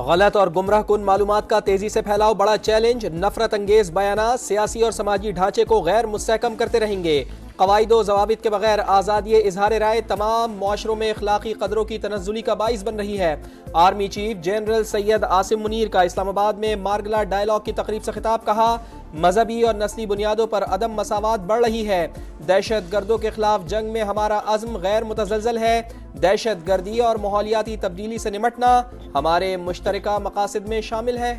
गलत और गुमराह कुन मालूमात का तेजी से फैलाव बड़ा चैलेंज। नफरत अंगेज बयानात सियासी और समाजी ढांचे को गैर मुस्तहकम करते रहेंगे। कवायदो जवाबित के बगैर आज़ादी इजहार राय तमाम मुआशरों में अखलाकी कदरों की तनज़्ज़ुली का बाइस बन रही है। Army chief general Syed Asim Munir का इस्लामाबाद में मार्गला डायलॉग की तकरीब से खिताब। कहा, मजहबी और नस्ली बुनियादों पर अदम मसावात बढ़ रही है। दहशत गर्दों के खिलाफ जंग में हमारा अज़्म गैर मुतज़लज़ल है। दहशत गर्दी और माहौलियाती तब्दीली से निमटना हमारे मुश्तरका मकासद में शामिल है।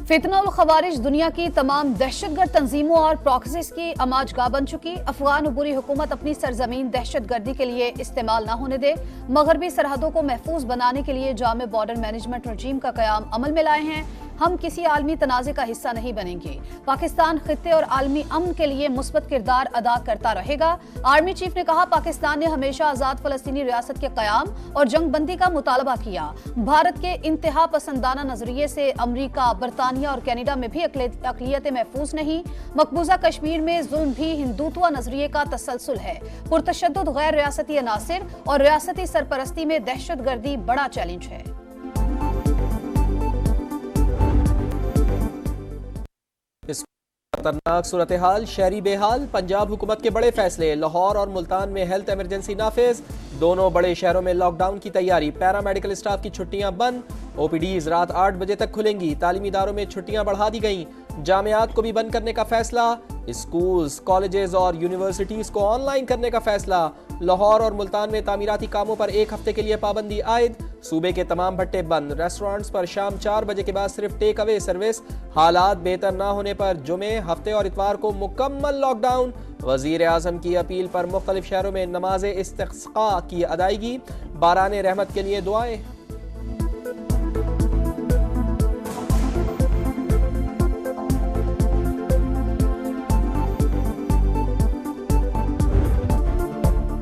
फितना और खवारिज दुनिया की तमाम दहशतगर्द तंजीमों और प्रॉक्सीज की अमाजगाह बन चुकी। अफगान उबूरी हुकूमत अपनी सरजमीन दहशतगर्दी के लिए इस्तेमाल न होने दे। मगरबी सरहदों को महफूज बनाने के लिए जामे बॉर्डर मैनेजमेंट रजीम का कयाम अमल में लाए हैं। हम किसी आलमी तनाज़े का हिस्सा नहीं बनेंगे। पाकिस्तान खित्ते और आलमी अमन के लिए मुस्बत किरदार अदा करता रहेगा। आर्मी चीफ ने कहा, पाकिस्तान ने हमेशा आजाद फलस्तीनी रियासत के कयाम और जंगबंदी का मुतालबा किया। भारत के इंतहा पसंदाना नजरिए से अमरीका, बरतानिया और कनाडा में भी अकलियतें महफूज नहीं। मकबूजा कश्मीर में जुल्म भी हिंदुत्व नजरिए का तसलसल है। पुरतशद्दुद गैर रियासती अनासिर और रियासती सरपरस्ती में दहशतगर्दी बड़ा चैलेंज है। खतरनाक सूरत हाल, शहरी बेहाल। पंजाब हुकूमत के बड़े फैसले। लाहौर और मुल्तान में हेल्थ इमरजेंसी नाफिज। दोनों बड़े शहरों में लॉकडाउन की तैयारी। पैरामेडिकल स्टाफ की छुट्टियां बंद। ओपीडीज रात 8 बजे तक खुलेंगी। तालीमी इदारों में छुट्टियां बढ़ा दी गईं। जामियात को भी बंद करने का फैसला। स्कूल्स, कॉलेजेस और यूनिवर्सिटीज को ऑनलाइन करने का फैसला। लाहौर और मुल्तान में तामीराती कामों पर 1 हफ्ते के लिए पाबंदी आयद। सूबे के तमाम भट्टे बंद। रेस्टोरेंट्स पर शाम 4 बजे के बाद सिर्फ टेक अवे सर्विस। हालात बेहतर न होने पर जुमे, हफ्ते और इतवार को मुकम्मल लॉकडाउन। वजीर आजम की अपील पर मुख्तलिफ शहरों में नमाज इस्तिस्का की अदायगी। बाराने रहमत के लिए दुआएं।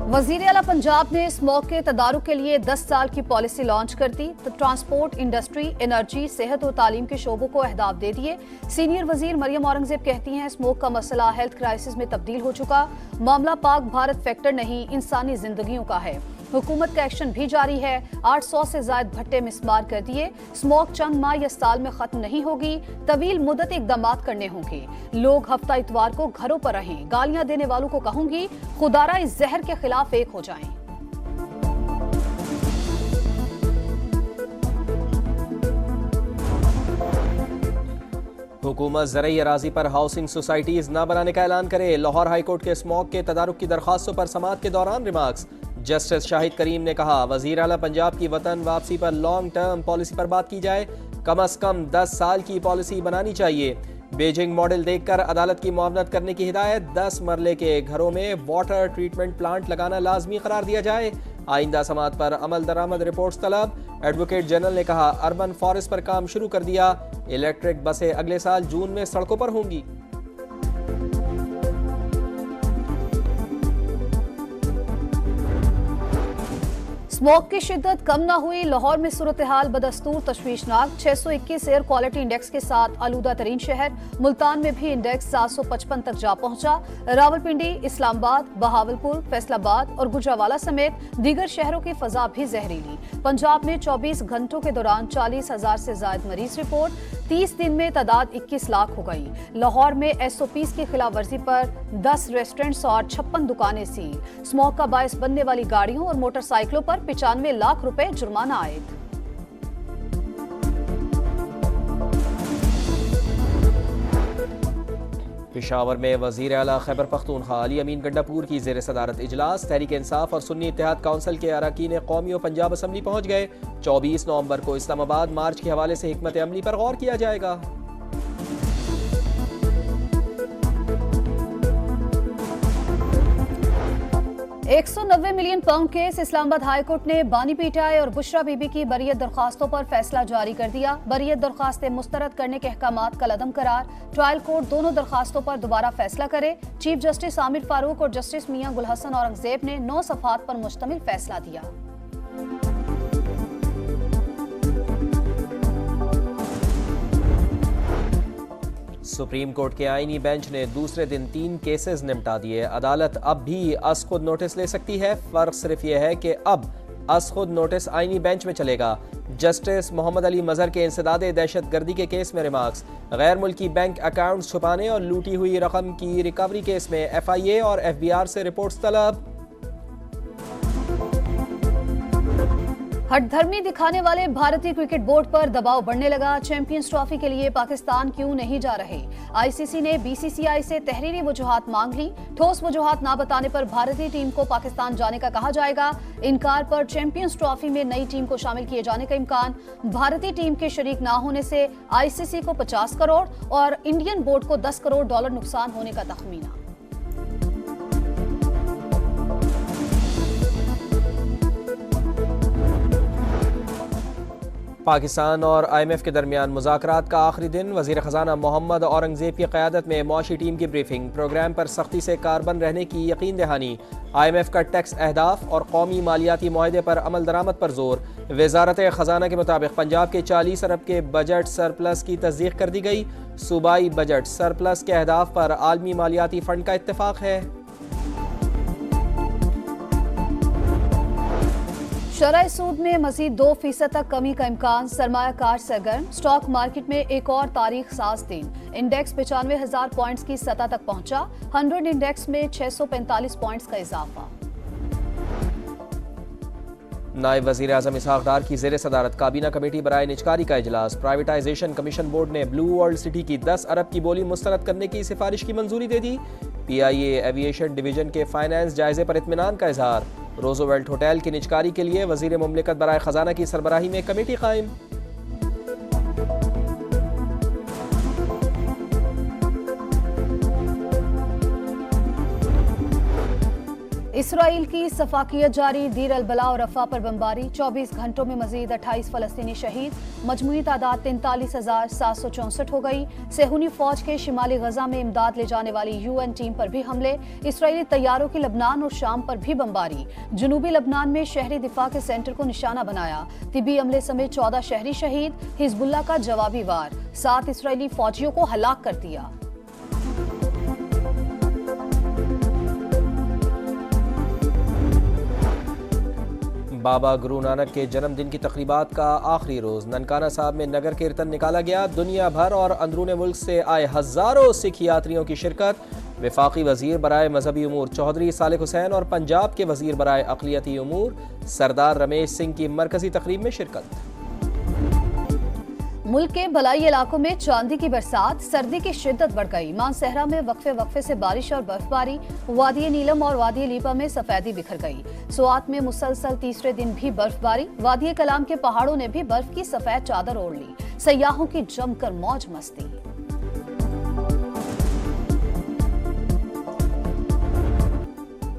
वजीर आला पंजाब ने स्मोक के तदारुक के लिए 10 साल की पॉलिसी लॉन्च कर दी। तो ट्रांसपोर्ट, इंडस्ट्री, एनर्जी, सेहत और तालीम के शोबों को अहदाफ दे दिए। सीनियर वजीर मरियम औरंगजेब कहती हैं, स्मोक का मसला हेल्थ क्राइसिस में तब्दील हो चुका। मामला पाक भारत फैक्टर नहीं, इंसानी जिंदगियों का है। हुकूमत का एक्शन भी जारी है। 800 से ज्यादा भट्टे मिसमार कर दिए। स्मोक चंद माह या साल में खत्म नहीं होगी। तवील मुद्दत इकदाम करने होंगे। लोग हफ्ता इतवार को घरों पर रहें। गालियां देने वालों को कहूंगी, खुदारा इस जहर के खिलाफ एक हो जाएं। हुकूमत ज़रई अराजी पर हाउसिंग सोसाइटीज न बनाने का ऐलान करे। लाहौर हाईकोर्ट के स्मोक के तदारुक की दरखास्तों पर समाअत के दौरान रिमार्क्स। जस्टिस शाहिद करीम ने कहा, वजीर आला पंजाब की वतन वापसी पर लॉन्ग टर्म पॉलिसी पर बात की जाए। कम अज कम 10 साल की पॉलिसी बनानी चाहिए। बेजिंग मॉडल देखकर अदालत की मुआवनत करने की हिदायत। 10 मरले के घरों में वाटर ट्रीटमेंट प्लांट लगाना लाजमी करार दिया जाए। आइंदा समात पर अमल दरामद रिपोर्ट्स तलब। एडवोकेट जनरल ने कहा, अर्बन फॉरेस्ट पर काम शुरू कर दिया। इलेक्ट्रिक बसें अगले साल जून में सड़कों पर होंगी। स्मोक की शिद्दत कम न हुई। लाहौर में सूरत हाल बदस्तूर तशवीशनाक। 621 एयर क्वालिटी इंडेक्स के साथ आलूदा तरीन शहर। मुल्तान में भी इंडेक्स 755 तक जा पहुंचा। रावलपिंडी, इस्लामाबाद, बहावलपुर, फैसलाबाद और गुजरावाला समेत दीगर शहरों की फजा भी जहरीली। पंजाब में 24 घंटों के दौरान 40,000 से ज्यादा मरीज रिपोर्ट। 30 दिन में तादाद 21 लाख हो गई। लाहौर में SOPs की खिलाफ वर्जी पर 10 रेस्टोरेंट्स और 56 दुकानें सील। स्मोक का बायस बनने वाली गाड़ियों और मोटरसाइकिलों पर 95 लाख रुपए जुर्माना आयद। पेशावर में वजीर आला खैबर पख्तूनख्वा अली अमीन गंडापुर की ज़ेर सदारत इजलास। तहरीक इंसाफ और सुन्नी इत्तेहाद काउंसिल के अरकान कौमी और पंजाब असम्बली पहुँच गए। 24 नवंबर को इस्लामाबाद मार्च के हवाले से हिकमत अमली पर गौर किया जाएगा। 190 million pound case. Islamabad high court ने बानी पीटीआई और बुशरा बीबी की बरियत दरखास्तों पर फैसला जारी कर दिया। बरियत दरखास्तें मुस्तरद करने के अहकामात कलअदम करार। ट्रायल कोर्ट दोनों दरखास्तों पर दोबारा फैसला करे। चीफ जस्टिस आमिर फारूक और जस्टिस मियां गुलहसन औरंगजेब ने 9 सफ़हात पर मुश्तमिल फैसला दिया। सुप्रीम कोर्ट के आईनी बेंच ने दूसरे दिन 3 केसेस निपटा दिए। अदालत अब भी अस खुद नोटिस ले सकती है। फर्क सिर्फ यह है कि अब अस खुद नोटिस आईनी बेंच में चलेगा। जस्टिस मोहम्मद अली मजहर के इंसदादे दहशत गर्दी के केस में रिमार्क्स, गैर मुल्की बैंक अकाउंट्स छुपाने और लूटी हुई रकम की रिकवरी केस में FIA और FBR से रिपोर्ट्स तलब। हठधर्मी दिखाने वाले भारतीय क्रिकेट बोर्ड पर दबाव बढ़ने लगा। चैंपियंस ट्रॉफी के लिए पाकिस्तान क्यों नहीं जा रहे? ICC ने BCCI से तहरीरी वजूहात मांग ली। ठोस वजूहात ना बताने पर भारतीय टीम को पाकिस्तान जाने का कहा जाएगा। इनकार पर चैंपियंस ट्रॉफी में नई टीम को शामिल किए जाने का इम्कान। भारतीय टीम के शरीक ना होने से ICC को 50 करोड़ और इंडियन बोर्ड को $10 करोड़ नुकसान होने का तखमीना। पाकिस्तान और IMF के दरमियान मुज़ाकरात का आखिरी दिन। वज़ीर ख़ज़ाना मोहम्मद औरंगज़ेब की क़यादत में मौशी टीम की ब्रीफिंग। प्रोग्राम पर सख्ती से कारबंद रहने की यकीन दहानी। IMF का टैक्स अहदाफ और कौमी मालियाती मुआहदे पर अमल दरामद पर जोर। वज़ारत ख़ज़ाना के मुताबिक पंजाब के 40 अरब के बजट सरप्लस की तस्दीक कर दी गई। सूबाई बजट सरप्लस के अहदाफ पर आलमी मालियाती फ़ंड का इत्तेफाक है। शरह सूद में मजीद 2% तक कमी का इम्कान। सरमायाकार सरगर्म। स्टॉक मार्केट में एक और तारीख साज दिन। इंडेक्स 95,000 पॉइंट्स की सतह तक पहुंचा। 100 इंडेक्स में 645 पॉइंट्स का इजाफा। नायब वज़ीर आज़म इसहाक डार की ज़ेर सदारत काबीना कमेटी बराए निजकारी का इजलास। प्राइवेटाइजेशन कमीशन बोर्ड ने ब्लू वर्ल्ड सिटी की 10 अरब की बोली मुस्तरद करने की सिफारिश की मंजूरी दे दी। PIA एविएशन डिवीजन के फाइनेंस जायजे पर इत्मीनान का इजहार। रोजोवेल्ट होटल की निजकारी के लिए वज़ीर मुमलिकत बराए खजाना की सरबराही में कमेटी कायम। इसराइल की सफाकियत जारी। दीर अल बला और रफा पर बमबारी। 24 घंटों में मजीद 28 फलस्तीनी शहीद। मजमूई तादाद 43,764 हो गई। सेहूनी फौज के शिमाली गजा में इमदाद ले जाने वाली UN टीम पर भी हमले। इसराइली तैयारों की लबनान और शाम पर भी बमबारी। जनूबी लबनान में शहरी दिफा के सेंटर को निशाना बनाया। तिबी अमले समेत 14 शहरी शहीद। हिजबुल्लाह का जवाबी वार। 7 इसराइली फौजियों को हलाक कर दिया। बाबा गुरु नानक के जन्मदिन की तकरीबात का आखिरी रोज़। ननकाना साहब में नगर कीर्तन निकाला गया। दुनिया भर और अंदरून मुल्क से आए हज़ारों सिख यात्रियों की शिरकत। वफाकी वज़ीर बराए मजहबी उमूर चौधरी सालिक हुसैन और पंजाब के वज़ीर बराए अक़लियती उमूर सरदार रमेश सिंह की मरकजी तकरीब में शिरकत। मुल्क के बलाई इलाकों में चांदी की बरसात। सर्दी की शिद्दत बढ़ गई। मानसहरा में वक्फे से बारिश और बर्फबारी। वादी नीलम और वादी लीपा में सफेदी बिखर गई। सुआत में मुसलसल तीसरे दिन भी बर्फबारी। वादी कलाम के पहाड़ों ने भी बर्फ की सफेद चादर ओढ़ ली। सयाहों की जमकर मौज मस्ती।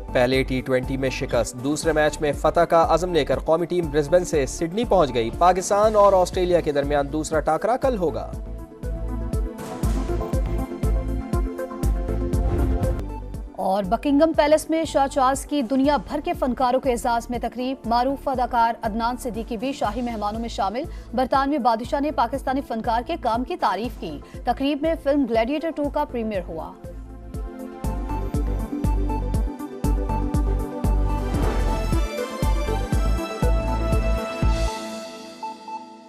पहले T20 में शिकस्त। दूसरे मैच में फतह का अज़म लेकर कौमी टीम ब्रिस्बेन से सिडनी पहुंच गई। पाकिस्तान और ऑस्ट्रेलिया के दरमियान दूसरा टाकरा कल होगा। और बकिंगम पैलेस में शाह चार्ल्स की दुनिया भर के फनकारों के एजाज में तकरीब। मारूफ अदाकार अदनान सिद्दीकी भी शाही मेहमानों में शामिल। बरतानवी बादशाह ने पाकिस्तानी फनकार के काम की तारीफ की। तकरीब में फिल्म ग्लैडिएटर 2 का प्रीमियर हुआ।